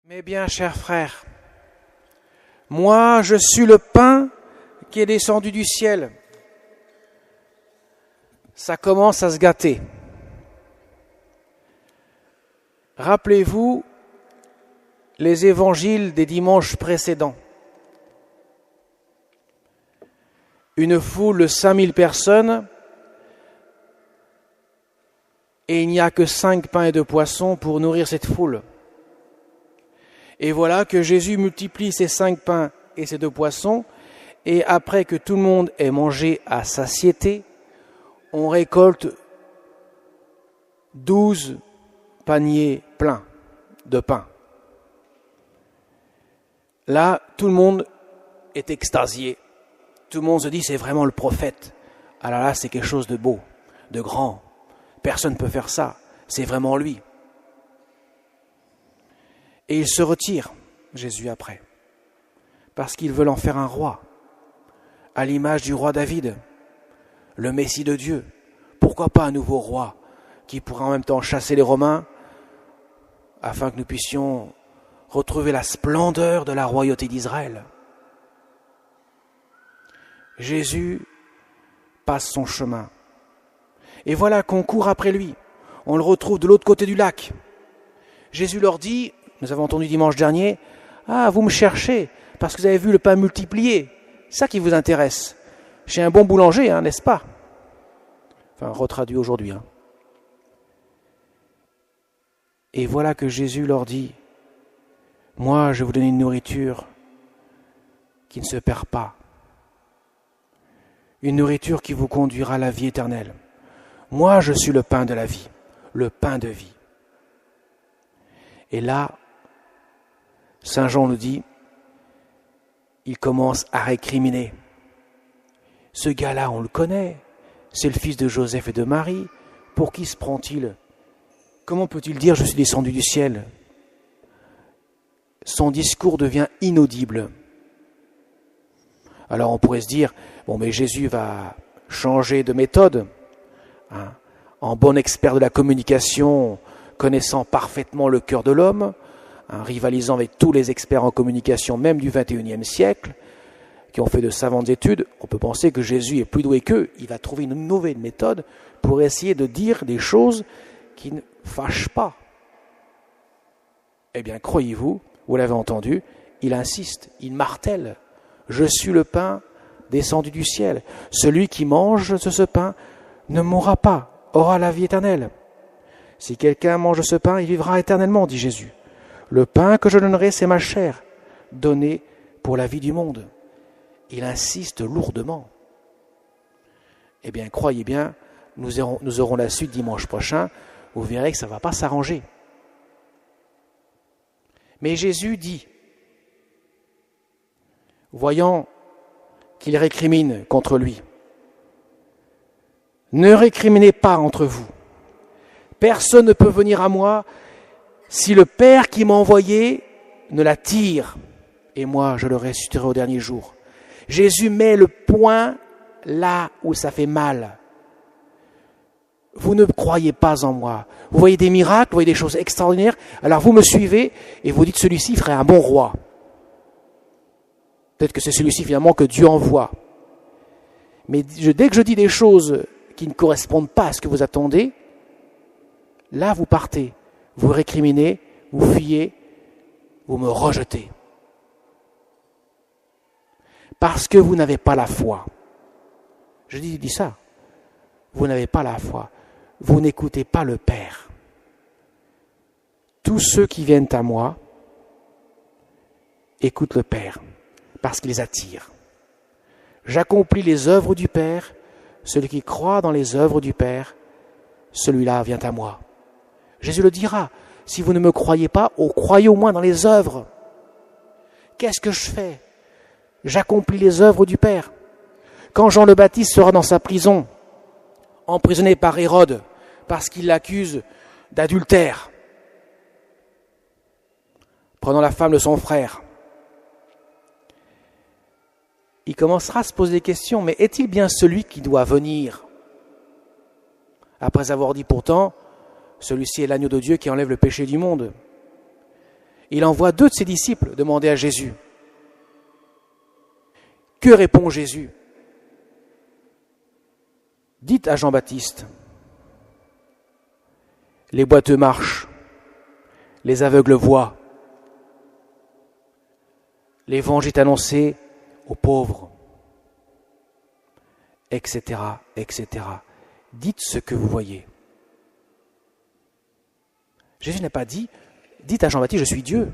Mes bien chers frères, moi je suis le pain qui est descendu du ciel. Ça commence à se gâter. Rappelez-vous les évangiles des dimanches précédents. Une foule de 5000 personnes et il n'y a que 5 pains et 2 poissons pour nourrir cette foule. Et voilà que Jésus multiplie ces 5 pains et ces 2 poissons, et après que tout le monde ait mangé à satiété, on récolte 12 paniers pleins de pain. Là, tout le monde est extasié. Tout le monde se dit, c'est vraiment le prophète. Alors là, c'est quelque chose de beau, de grand. Personne ne peut faire ça. C'est vraiment lui. Et il se retire, Jésus, après, parce qu'ils veulent en faire un roi, à l'image du roi David, le Messie de Dieu. Pourquoi pas un nouveau roi qui pourra en même temps chasser les Romains, afin que nous puissions retrouver la splendeur de la royauté d'Israël. Jésus passe son chemin. Et voilà qu'on court après lui. On le retrouve de l'autre côté du lac. Jésus leur dit, nous avons entendu dimanche dernier, « Ah, vous me cherchez parce que vous avez vu le pain multiplié. C'est ça qui vous intéresse. Chez un bon boulanger, n'est-ce pas ?» Enfin, retraduit aujourd'hui. Et voilà que Jésus leur dit, « Moi, je vais vous donner une nourriture qui ne se perd pas. Une nourriture qui vous conduira à la vie éternelle. Moi, je suis le pain de la vie, le pain de vie. » Et là, Saint Jean nous dit, il commence à récriminer. Ce gars-là, on le connaît, c'est le fils de Joseph et de Marie. Pour qui se prend-il ? Comment peut-il dire « je suis descendu du ciel » ? Son discours devient inaudible. Alors on pourrait se dire, bon mais Jésus va changer de méthode, en bon expert de la communication, connaissant parfaitement le cœur de l'homme, rivalisant avec tous les experts en communication, même du XXIe siècle, qui ont fait de savantes études, on peut penser que Jésus est plus doué qu'eux. Il va trouver une nouvelle méthode pour essayer de dire des choses qui ne fâchent pas. Eh bien, croyez-vous, vous l'avez entendu, il insiste, il martèle. « Je suis le pain descendu du ciel. Celui qui mange de ce pain ne mourra pas, aura la vie éternelle. Si quelqu'un mange ce pain, il vivra éternellement, dit Jésus. Le pain que je donnerai, c'est ma chair, donnée pour la vie du monde. » Il insiste lourdement. Eh bien, croyez bien, nous aurons la suite dimanche prochain. Vous verrez que ça ne va pas s'arranger. Mais Jésus dit, voyant qu'il récrimine contre lui, « Ne récriminez pas entre vous. Personne ne peut venir à moi si le Père qui m'a envoyé ne l'attire, et moi je le ressusciterai au dernier jour. » Jésus met le point là où ça fait mal. Vous ne croyez pas en moi. Vous voyez des miracles, vous voyez des choses extraordinaires, alors vous me suivez et vous dites celui-ci ferait un bon roi. Peut-être que c'est celui-ci finalement que Dieu envoie. Mais dès que je dis des choses qui ne correspondent pas à ce que vous attendez, là vous partez, vous récriminez, vous fuyez, vous me rejetez. Parce que vous n'avez pas la foi. Je dis ça. Vous n'avez pas la foi. Vous n'écoutez pas le Père. Tous ceux qui viennent à moi écoutent le Père, parce qu'il les attire. J'accomplis les œuvres du Père. Celui qui croit dans les œuvres du Père, celui-là vient à moi. Jésus le dira. Si vous ne me croyez pas, croyez au moins dans les œuvres. Qu'est-ce que je fais ? J'accomplis les œuvres du Père. Quand Jean le Baptiste sera dans sa prison, emprisonné par Hérode, parce qu'il l'accuse d'adultère, prenant la femme de son frère, il commencera à se poser des questions. Mais est-il bien celui qui doit venir ? Après avoir dit pourtant, celui-ci est l'agneau de Dieu qui enlève le péché du monde. Il envoie 2 de ses disciples demander à Jésus. Que répond Jésus? Dites à Jean-Baptiste, les boiteux marchent, les aveugles voient, l'évangile est annoncé aux pauvres, etc., etc. Dites ce que vous voyez. Jésus n'a pas dit, dites à Jean-Baptiste, je suis Dieu.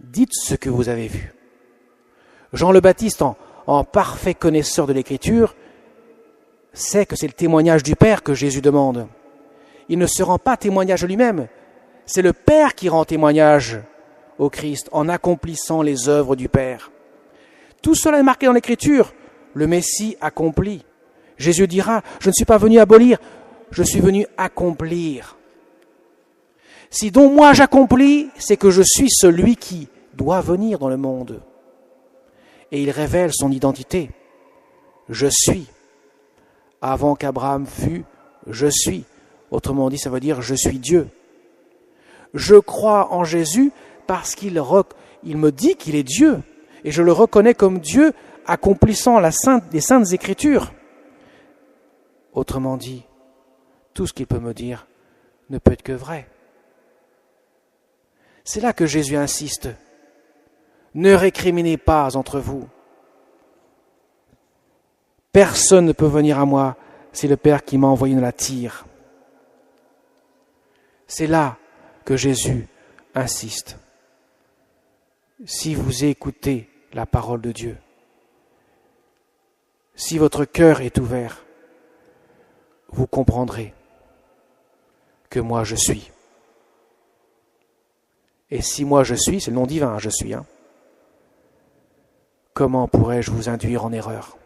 Dites ce que vous avez vu. Jean le Baptiste, en parfait connaisseur de l'Écriture, sait que c'est le témoignage du Père que Jésus demande. Il ne se rend pas témoignage lui-même. C'est le Père qui rend témoignage au Christ en accomplissant les œuvres du Père. Tout cela est marqué dans l'Écriture. Le Messie accompli. Jésus dira, je ne suis pas venu abolir, je suis venu accomplir. Si donc moi j'accomplis, c'est que je suis celui qui doit venir dans le monde. Et il révèle son identité. Je suis. Avant qu'Abraham fût, je suis. Autrement dit, ça veut dire je suis Dieu. Je crois en Jésus parce qu'il me dit qu'il est Dieu. Et je le reconnais comme Dieu accomplissant les saintes Écritures. Autrement dit, tout ce qu'il peut me dire ne peut être que vrai. C'est là que Jésus insiste. Ne récriminez pas entre vous. Personne ne peut venir à moi si le Père qui m'a envoyé ne l'attire. C'est là que Jésus insiste. Si vous écoutez la parole de Dieu, si votre cœur est ouvert, vous comprendrez que moi je suis. Et si moi je suis, c'est le nom divin, je suis. Comment pourrais-je vous induire en erreur?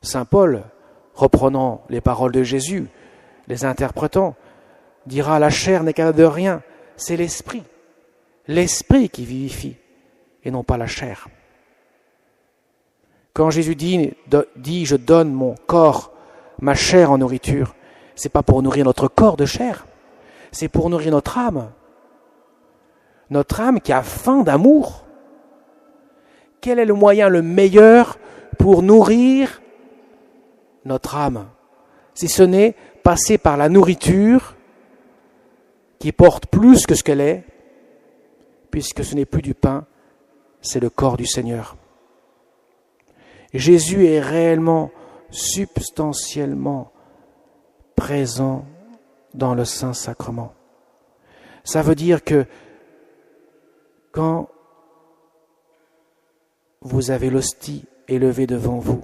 Saint Paul, reprenant les paroles de Jésus, les interprétant, dira « La chair n'est capable de rien, c'est l'esprit qui vivifie, et non pas la chair. » Quand Jésus dit « Je donne mon corps, ma chair en nourriture », c'est pas pour nourrir notre corps de chair, c'est pour nourrir notre âme. Notre âme qui a faim d'amour. Quel est le moyen le meilleur pour nourrir notre âme, si ce n'est passer par la nourriture qui porte plus que ce qu'elle est, puisque ce n'est plus du pain, c'est le corps du Seigneur. Jésus est réellement, substantiellement présent dans le Saint-Sacrement. Ça veut dire que quand vous avez l'hostie élevée devant vous,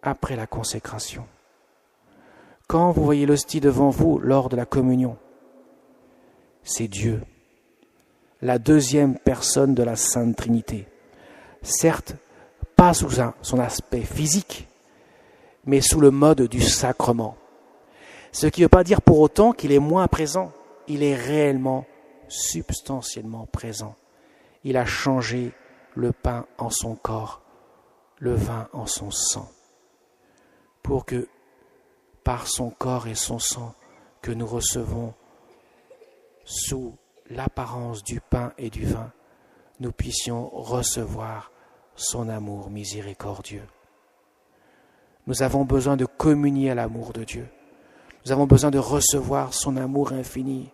après la consécration, quand vous voyez l'hostie devant vous lors de la communion, c'est Dieu, la deuxième personne de la Sainte Trinité. Certes, pas sous son aspect physique, mais sous le mode du sacrement. Ce qui ne veut pas dire pour autant qu'il est moins présent. Il est réellement, substantiellement présent. Il a changé le pain en son corps, le vin en son sang, pour que, par son corps et son sang, que nous recevons sous l'apparence du pain et du vin, nous puissions recevoir son amour miséricordieux. Nous avons besoin de communier à l'amour de Dieu. Nous avons besoin de recevoir son amour infini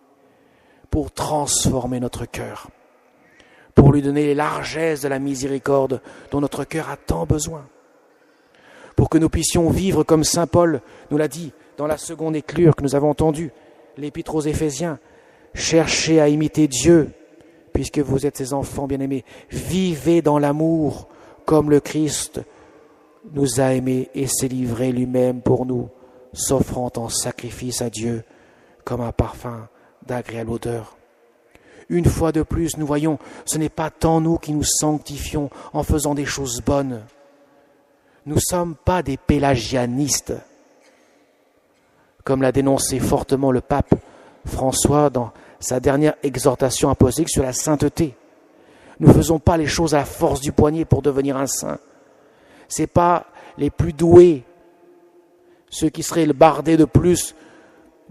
pour transformer notre cœur, pour lui donner les largesses de la miséricorde dont notre cœur a tant besoin, pour que nous puissions vivre comme Saint Paul nous l'a dit dans la seconde éclure que nous avons entendue, l'Épître aux Éphésiens. Cherchez à imiter Dieu, puisque vous êtes ses enfants bien-aimés. Vivez dans l'amour, comme le Christ nous a aimés et s'est livré lui-même pour nous, s'offrant en sacrifice à Dieu comme un parfum d'agréable odeur. Une fois de plus, nous voyons, ce n'est pas tant nous qui nous sanctifions en faisant des choses bonnes. Nous ne sommes pas des pélagianistes, comme l'a dénoncé fortement le pape François dans sa dernière exhortation apostolique sur la sainteté. Nous ne faisons pas les choses à la force du poignet pour devenir un saint. Ce n'est pas les plus doués, ceux qui seraient le bardé de plus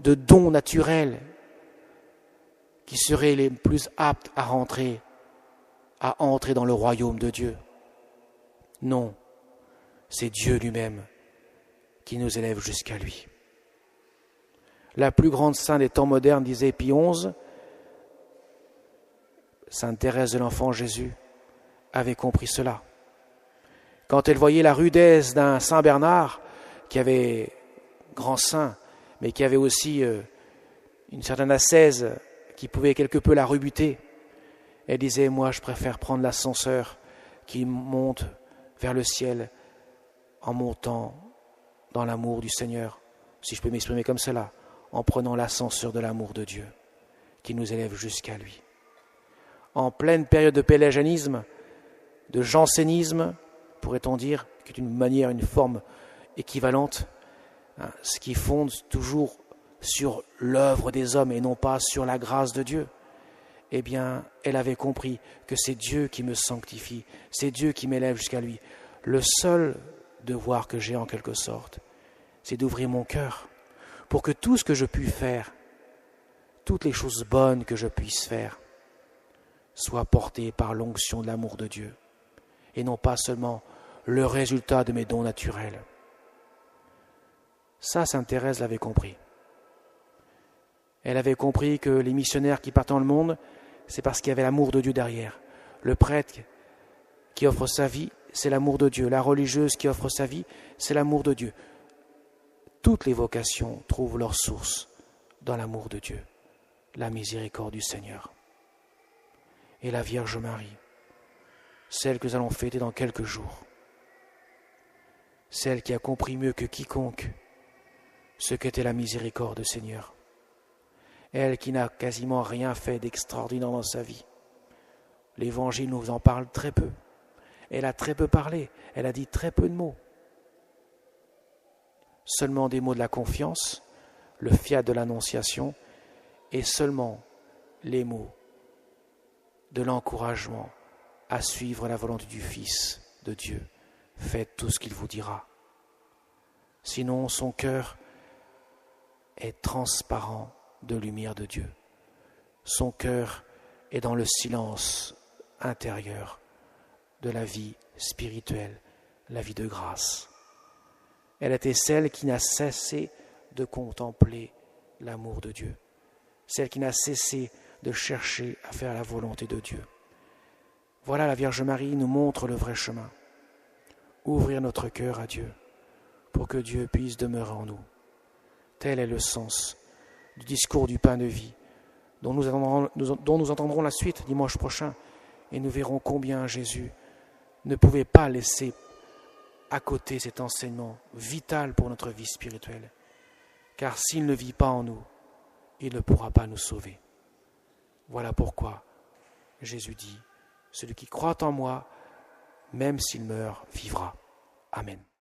de dons naturels qui seraient les plus aptes à entrer dans le royaume de Dieu. Non, c'est Dieu lui-même qui nous élève jusqu'à lui. La plus grande sainte des temps modernes, disait Pie XI, Sainte Thérèse de l'Enfant Jésus, avait compris cela. Quand elle voyait la rudesse d'un Saint Bernard, qui avait grand saint, mais qui avait aussi une certaine ascèse qui pouvait quelque peu la rebuter, elle disait, moi je préfère prendre l'ascenseur qui monte vers le ciel en montant dans l'amour du Seigneur, si je peux m'exprimer comme cela, en prenant l'ascenseur de l'amour de Dieu, qui nous élève jusqu'à lui. En pleine période de pélagianisme, de jansénisme, pourrait-on dire, qui est une manière, une forme équivalente, ce qui fonde toujours sur l'œuvre des hommes et non pas sur la grâce de Dieu, eh bien, elle avait compris que c'est Dieu qui me sanctifie, c'est Dieu qui m'élève jusqu'à lui. Le seul devoir que j'ai en quelque sorte, c'est d'ouvrir mon cœur pour que tout ce que je puis faire, toutes les choses bonnes que je puisse faire, soient portées par l'onction de l'amour de Dieu et non pas seulement le résultat de mes dons naturels. Ça, Sainte Thérèse l'avait compris. Elle avait compris que les missionnaires qui partent dans le monde, c'est parce qu'il y avait l'amour de Dieu derrière. Le prêtre qui offre sa vie, c'est l'amour de Dieu. La religieuse qui offre sa vie, c'est l'amour de Dieu. Toutes les vocations trouvent leur source dans l'amour de Dieu, la miséricorde du Seigneur. Et la Vierge Marie, celle que nous allons fêter dans quelques jours, celle qui a compris mieux que quiconque ce qu'était la miséricorde du Seigneur, elle qui n'a quasiment rien fait d'extraordinaire dans sa vie. L'Évangile nous en parle très peu. Elle a très peu parlé, elle a dit très peu de mots. Seulement des mots de la confiance, le fiat de l'annonciation, et seulement les mots de l'encouragement à suivre la volonté du Fils de Dieu. Faites tout ce qu'il vous dira. Sinon, son cœur est transparent de lumière de Dieu. Son cœur est dans le silence intérieur de la vie spirituelle, la vie de grâce. Elle était celle qui n'a cessé de contempler l'amour de Dieu, celle qui n'a cessé de chercher à faire la volonté de Dieu. Voilà, la Vierge Marie nous montre le vrai chemin. Ouvrir notre cœur à Dieu pour que Dieu puisse demeurer en nous. Tel est le sens du discours du pain de vie dont nous entendrons la suite dimanche prochain et nous verrons combien Jésus ne pouvait pas laisser à côté cet enseignement vital pour notre vie spirituelle, car s'il ne vit pas en nous, il ne pourra pas nous sauver. Voilà pourquoi Jésus dit, celui qui croit en moi, même s'il meurt, vivra. Amen.